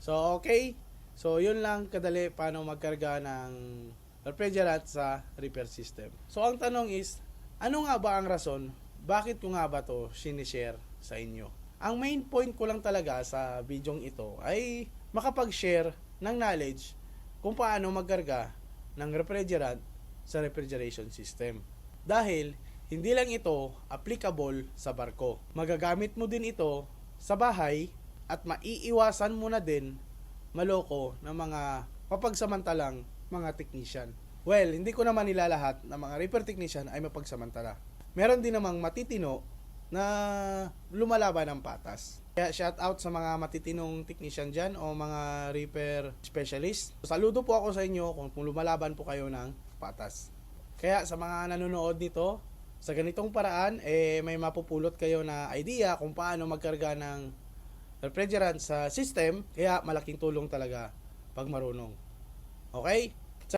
So, okay. So, yun lang kadali paano magkarga ng refrigerant sa repair system. So, ang tanong is, ano nga ba ang rason? Bakit ko nga ba to sinishare sa inyo? Ang main point ko lang talaga sa bidyong ito ay makapag-share ng knowledge kung paano magkarga ng refrigerant sa refrigeration system. Dahil, hindi lang ito applicable sa barko. Magagamit mo din ito sa bahay at maiiwasan mo na din maloko ng mga mapagsamantalang mga technician. Well, hindi ko naman nilalahat na mga repair technician ay mapagsamantala. Meron din namang matitino na lumalaban ng patas. Kaya shout out sa mga matitinong technician dyan o mga repair specialist. Saludo po ako sa inyo kung lumalaban po kayo ng patas. Kaya sa mga nanonood nito, sa ganitong paraan, may mapupulot kayo na idea kung paano magkarga ng refrigerant sa system, kaya malaking tulong talaga pag marunong. Okay?